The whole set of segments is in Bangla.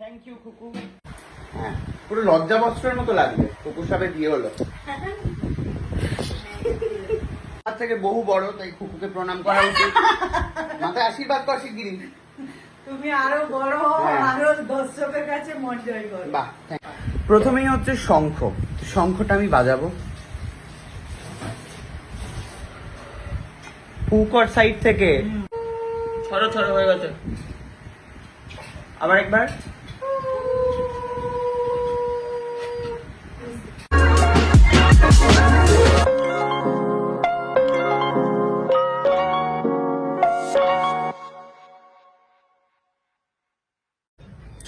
থ্যাংক ইউ কুকু। হ্যাঁ, পুরো লজ্জা বস্ত্রের মতো লাগবে। কুকুর সাথে বিয়ে হলো। তার থেকে বহু বড়, তাই কুকুকে প্রণাম করা উচিত। মাথায় আশীর্বাদ কর শিগগিরি। তুমি আরো বড় হও, আরো দর্শকের কাছে মন জয় করো। বাহ। প্রথমেই হচ্ছে শঙ্খ। শঙ্খটা আমি বাজাবো। পুকর সাইড থেকে ছড়ো ছড়ো হয়ে গেছে। আবার একবার।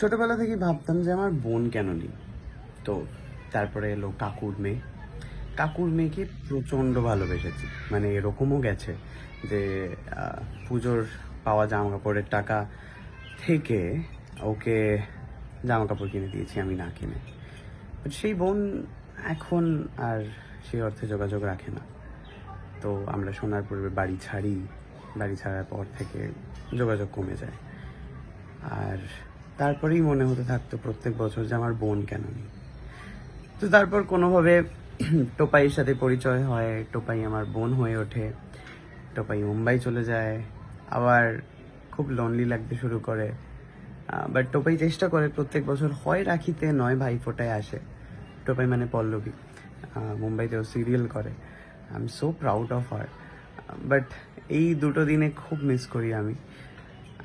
ছোটবেলা থেকে ভাবতাম যে আমার বোন কেন নেই। তো তারপরে এলো কাকুর মেয়ে। কাকুর মেয়েকে প্রচণ্ড ভালোবেসেছি। মানে এরকমও গেছে যে পুজোর পাওয়া জামা কাপড়ের টাকা থেকে ওকে জামা কাপড় কিনে দিয়েছি আমি না কিনে। বাট সেই বোন এখন আর সেই অর্থে যোগাযোগ রাখে না। তো আমরা সোনারপুরের বাড়ি ছাড়ি। বাড়ি ছাড়ার পর থেকে যোগাযোগ কমে যায়। আর তারপরেই মনে হতে থাকতো প্রত্যেক বছর যে আমার বোন কেন নেই। তো তারপর কোনোভাবে টোপাইয়ের সাথে পরিচয় হয়। টোপাই আমার বোন হয়ে ওঠে। টোপাই মুম্বাই চলে যায়। আবার খুব লোনলি লাগতে শুরু করে। বাট টোপাই চেষ্টা করে প্রত্যেক বছর হয় রাখিতে নয় ভাইফোঁটায় আসে। টোপাই মানে পল্লবী। মুম্বাইতেও সিরিয়াল করে। I am so proud of her. But এই দুটো দিনে খুব মিস করি আমি।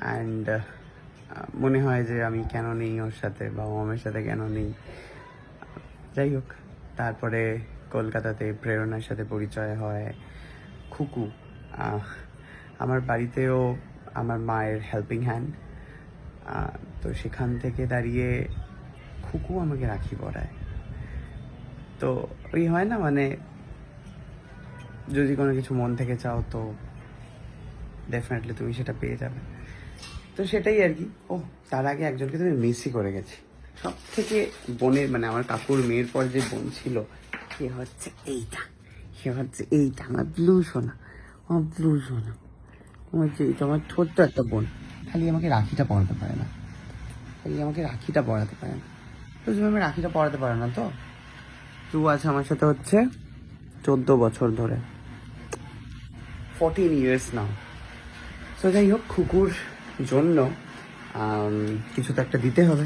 অ্যান্ড মনে হয় যে আমি কেন নেই ওর সাথে, বাবা মামের সাথে কেন নেই। যাই হোক, তারপরে কলকাতাতে প্রেরণার সাথে পরিচয় হয়। খুকু আমার বাড়িতেও আমার মায়ের হেল্পিং হ্যান্ড। তো সেখান থেকে দাঁড়িয়ে খুকু আমাকে রাখি পরায়। তো ওই হয় না, মানে যদি কোনো কিছু মন থেকে চাও তো ডেফিনেটলি তুমি সেটা পেয়ে যাবে। তো সেটাই আর কি। ও তার আগে একজনকে তুমি মিসই করে গেছি। সব থেকে বোনের, মানে আমার কাকুর মেয়ের পর যে বোন ছিল, সে হচ্ছে এইটা আমার ব্লু সোনা। আমার ব্লু সোনা আমার যে এইটা আমার ছোট্ট একটা বোন। খালি আমাকে রাখিটা পরাতে পারে না। তো তুমি আমি রাখিটা পরাতে পারে না। তো তুই আছে আমার সাথে হচ্ছে 14 বছর ধরে, 14 years নাও। তো যাই হোক, খুকুর জন্য কিছু তো একটা দিতে হবে।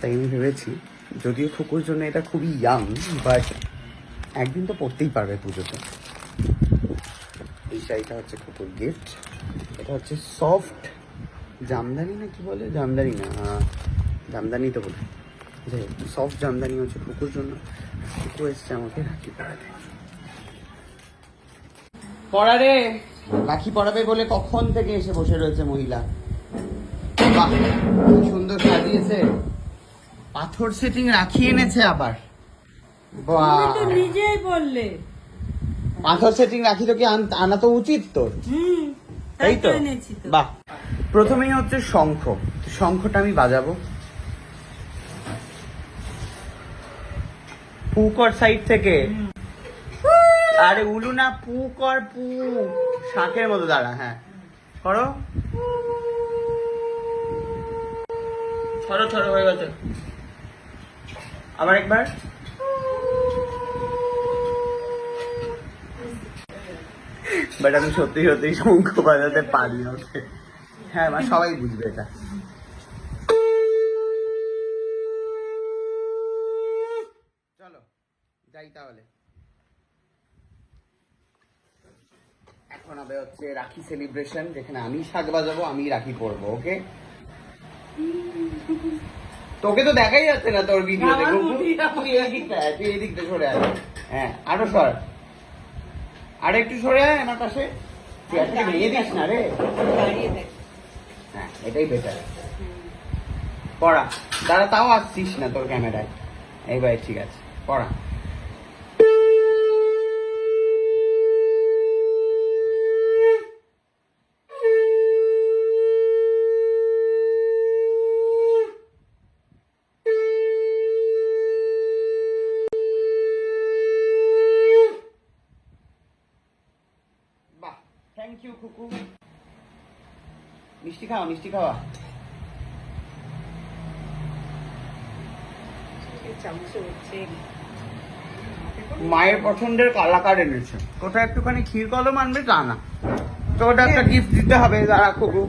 তাই আমি ভেবেছি, যদিও খুকুর জন্য এটা খুবই ইয়াং, বাট একদিন তো পড়তেই পারবে পুজোতে। এই শাড়িটা হচ্ছে খুকুর গিফট। এটা হচ্ছে সফট জামদানি, না কি বলে, জামদানি না, জামদানি তো বলে। যাই হোক, সফট জামদানি হচ্ছে খুকুর জন্য। খুকু এসছে আমাকে রাখি পরাতে। পড়ারে রাখি পরাবে বলে কখন থেকে এসে বসে রয়েছে মহিলা। বাহ, কি সুন্দর সাজিয়েছে। পাথর সেটিং রাখি এনেছে আবার। বাহ, তুমি তো নিজেই বললে পাথর সেটিং রাখি তো কি আনা তো উচিত তোর। তাই তো। বাহ। প্রথমেই হচ্ছে শঙ্খ। শঙ্খটা আমি বাজাবো। পুকর সাইড থেকে। আরে উলু না, পুকর, পু শাকের মতো দাঁড়া। হ্যাঁ করো, ছড়ো ছড়ো হয়ে গেছে। আবার একবার। বাট আমি সত্যি সত্যি শঙ্খ বাজাতে পারি। ওকে, হ্যাঁ, মানে সবাই বুঝবে এটা। চলো যাই তাহলে। এখন হবে হচ্ছে রাখি সেলিব্রেশন, যেখানে আমি শাক বাজাবো, আমি রাখি পরবো। ওকে, তোকে তো দেখাই যাচ্ছে না তোর ভিডিওতে। তুই এই দিকটা সরে আয়। হ্যাঁ, আরো সর, আর একটু সরে আয় আমার পাশে। তুই একটা ভেঙে দিস না রে। হ্যাঁ, এটাই বেটার। পড়া দাঁড়া, তাও আসছিস না তোর ক্যামেরায়। এইবার ঠিক আছে, পড়া। থ্যাংক ইউ কুকু। মিষ্টি খাওয়া। চামচে উঠছে মায়ের পছন্দের কালাকার এনেছে, কোথায় একটুখানি ক্ষীর কদম আনবে তা না, তো ওটা একটা গিফট দিতে হবে। দাঁড়া খুকু,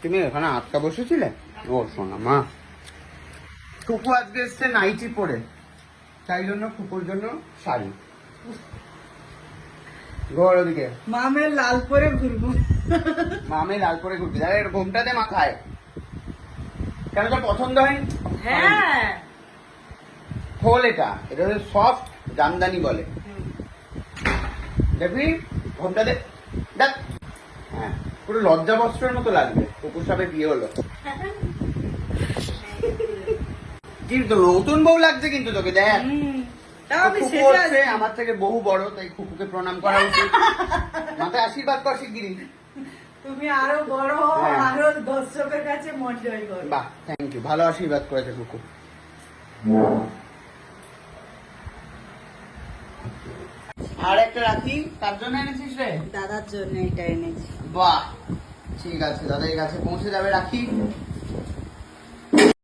তুমি এখানে আটকা বসেছিলে? ও শোনা মা, খুকু আজকে এসছে নাইটি পরে, তাই জন্য খুকুর জন্য শাড়ি। ঘর ওদিকে মামের লাল পরে ঘুরবো। মামে লাল পরে ঘুরবি, দাঁড়া এর ঘুমটাতে মাথায় কেন, তোর পছন্দ হয়? হ্যাঁ খোল, এটা এটা হচ্ছে সফট জামদানি বলে, দেখবি ঘুমটাতে দেখ। হ্যাঁ, পুরো লজ্জা বস্ত্রের মতো লাগবে। কুকুর সাথে বিয়ে হলো কিন্তু নতুন বউ লাগছে কিন্তু তোকে, দেখ। তাও আমি খুকু সেজে হচ্ছে আছি। আমার থেকে বহু বড়, তাই খুকুকে প্রণাম করা উচিত। মাথায় আশীর্বাদ কর শিগগিরি। তুমি আরো বড় হও, হ্যাঁ। আরো দর্শকের কাছে মন জয় করো। বাহ, থ্যাংক ইউ, ভালো আশীর্বাদ করেছে কুকু। আর একটা রাখি কার জন্য এনেছিস রে? দাদার জন্য এটা এনেছি। বাহ, ঠিক আছে, দাদার কাছে পৌঁছে যাবে রাখি।